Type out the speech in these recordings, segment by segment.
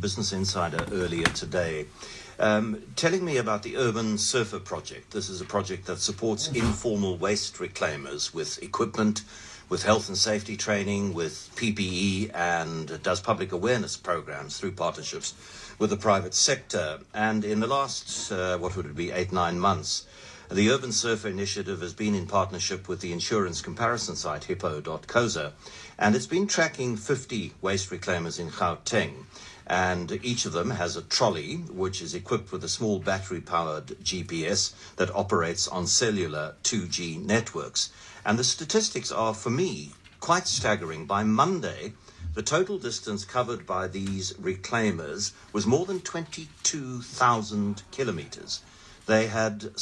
Business Insider earlier today, telling me about the Urban Surfer Project. This is a project that supports informal waste reclaimers with equipment, with health and safety training, with PPE, and does public awareness programs through partnerships with the private sector. And in the last, 8-9 months, the Urban Surfer Initiative has been in partnership with the insurance comparison site hippo.coza, and it's been tracking 50 waste reclaimers in Gauteng. And each of them has a trolley which is equipped with a small battery-powered GPS that operates on cellular 2G networks. And the statistics are, for me, quite staggering. By Monday, the total distance covered by these reclaimers was more than 22,000 kilometers. They had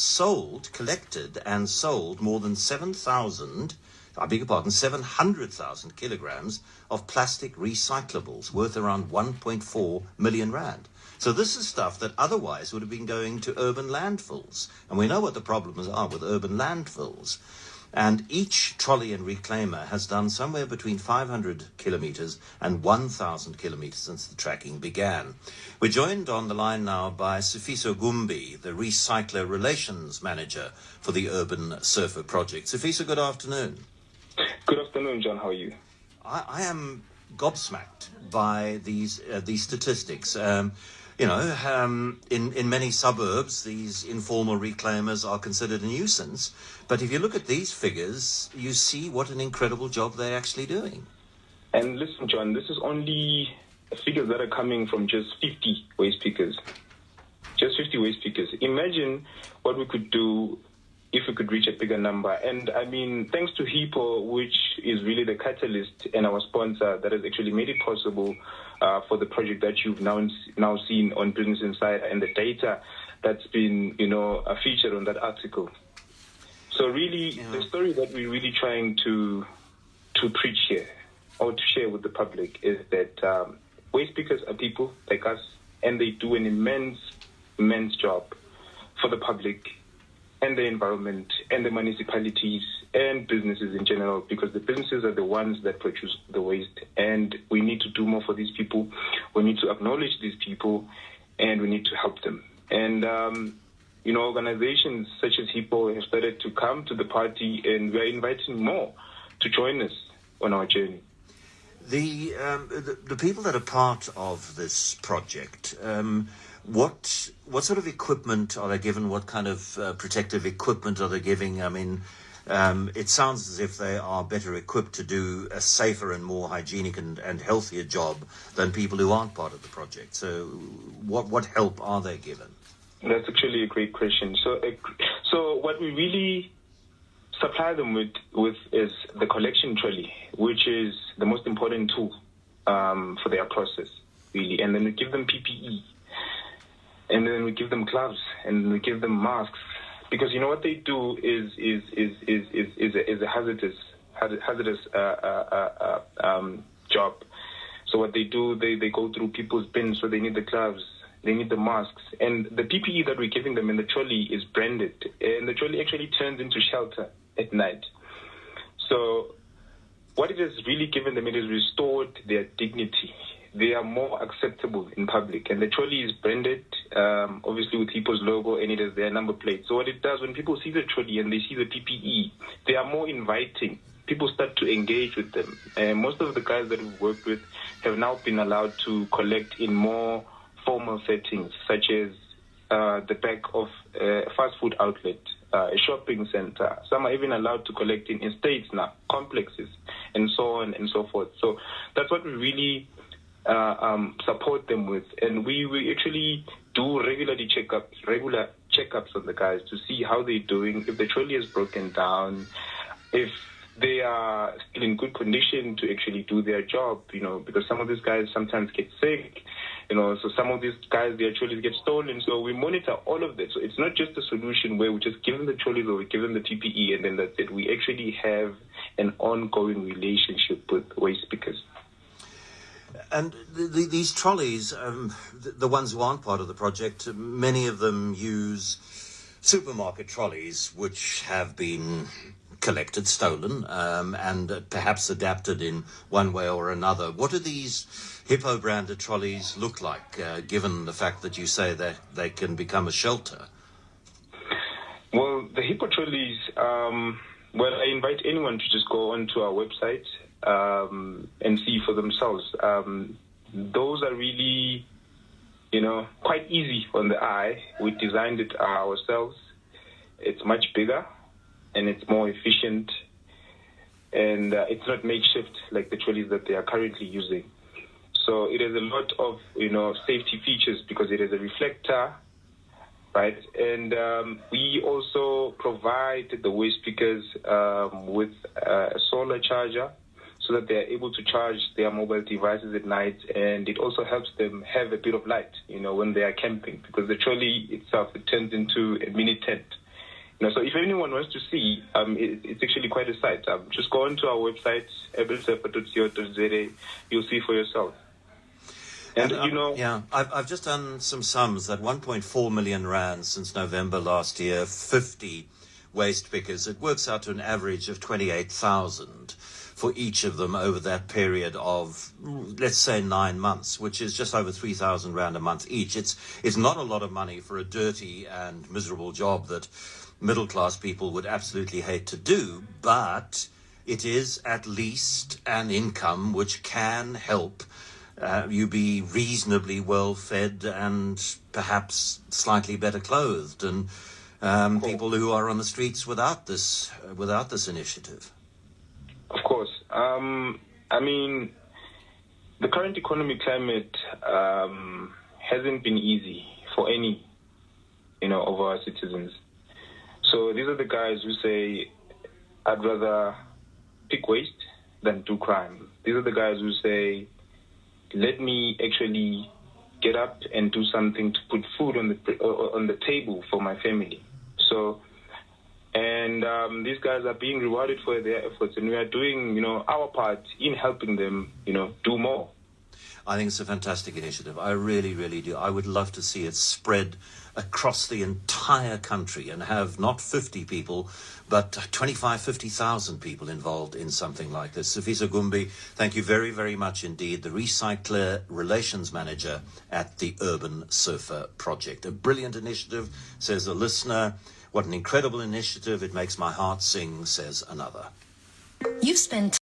collected and sold more than 700,000 kilograms of plastic recyclables worth around 1.4 million rand. So this is stuff that otherwise would have been going to urban landfills. And we know what the problems are with urban landfills. And each trolley and reclaimer has done somewhere between 500 kilometers and 1,000 kilometers since the tracking began. We're joined on the line now by Sifiso Gumbi, the Recycler Relations Manager for the Urban Surfer Project. Sifiso, good afternoon. Good afternoon, John. How are you? I am gobsmacked by these statistics. In many suburbs, these informal reclaimers are considered a nuisance. But if you look at these figures, you see what an incredible job they're actually doing. And listen, John, this is only figures that are coming from just 50 waste pickers. Just 50 waste pickers. Imagine what we could do if we could reach a bigger number. And I mean, thanks to Hippo, which is really the catalyst and our sponsor that has actually made it possible for the project that you've now seen on Business Insider and the data that's been, featured on that article. So really, the story that we're really trying to preach here or to share with the public is that waste pickers are people like us, and they do an immense job for the public and the environment and the municipalities and businesses in general, because the businesses are the ones that produce the waste, and we need to do more for these people. We need to acknowledge these people, and we need to help them. And, organizations such as Hippo have started to come to the party, and we're inviting more to join us on our journey. The people that are part of this project, what sort of equipment are they given? What kind of protective equipment are they giving? I mean, it sounds as if they are better equipped to do a safer and more hygienic and healthier job than people who aren't part of the project. So what help are they given? That's actually a great question. So what we really supply them with is the collection trolley, which is the most important tool for their process, really. And then we give them PPE. And then we give them gloves, and we give them masks, because what they do is a hazardous job. So what they do, they go through people's bins, so they need the gloves, they need the masks, and the PPE that we're giving them in the trolley is branded, and the trolley actually turns into shelter at night. So what it has really given them, it has restored their dignity. They are more acceptable in public. And the trolley is branded, obviously with Hippo's logo, and it has their number plate. So what it does, when people see the trolley and they see the PPE, they are more inviting. People start to engage with them. And most of the guys that we've worked with have now been allowed to collect in more formal settings, such as the back of a fast food outlet, a shopping center. Some are even allowed to collect in estates now, complexes, and so on and so forth. So that's what we really support them with, and we actually do regular checkups on the guys to see how they're doing, if the trolley is broken down, if they are still in good condition to actually do their job, because some of these guys sometimes get sick, so some of these guys, their trolleys get stolen, so we monitor all of that. So it's not just a solution where we just give them the trolleys or we give them the PPE and then that's it. We actually have an ongoing relationship with waste pickers. And these trolleys, the ones who aren't part of the project, many of them use supermarket trolleys, which have been collected, stolen, and perhaps adapted in one way or another. What do these Hippo-branded trolleys look like, given the fact that you say that they can become a shelter? Well, the Hippo trolleys, well, I invite anyone to just go onto our website and see for themselves. Those are really, quite easy on the eye. We designed it ourselves. It's much bigger and it's more efficient, and it's not makeshift like the trolleys that they are currently using. So it has a lot of, safety features because it has a reflector, right? And we also provide the waste pickers with a solar charger so that they are able to charge their mobile devices at night, and it also helps them have a bit of light, when they are camping, because the trolley itself, it turns into a mini tent. So if anyone wants to see, it's actually quite a sight. Just go onto our website, ablesurfer.co.za. You'll see for yourself. And I've just done some sums. That 1.4 million rand since November last year, 50 waste pickers. It works out to an average of 28,000 for each of them over that period of, let's say, 9 months, which is just over 3,000 rand a month each. It's not a lot of money for a dirty and miserable job that middle-class people would absolutely hate to do, but it is at least an income which can help you be reasonably well fed and perhaps slightly better clothed, and people who are on the streets without this initiative. Of course. The current economic climate hasn't been easy for any, of our citizens. So these are the guys who say, I'd rather pick waste than do crime. These are the guys who say, let me actually get up and do something to put food on the table for my family. So, and these guys are being rewarded for their efforts, and we are doing, our part in helping them, do more. I think it's a fantastic initiative. I really, really do. I would love to see it spread across the entire country and have not 50 people, but 25, 50,000 people involved in something like this. Sifiso Gumbi, thank you very, very much indeed. The Recycler Relations Manager at the Urban Surfer Project. A brilliant initiative, says a listener. What an incredible initiative. It makes my heart sing, says another. You've spent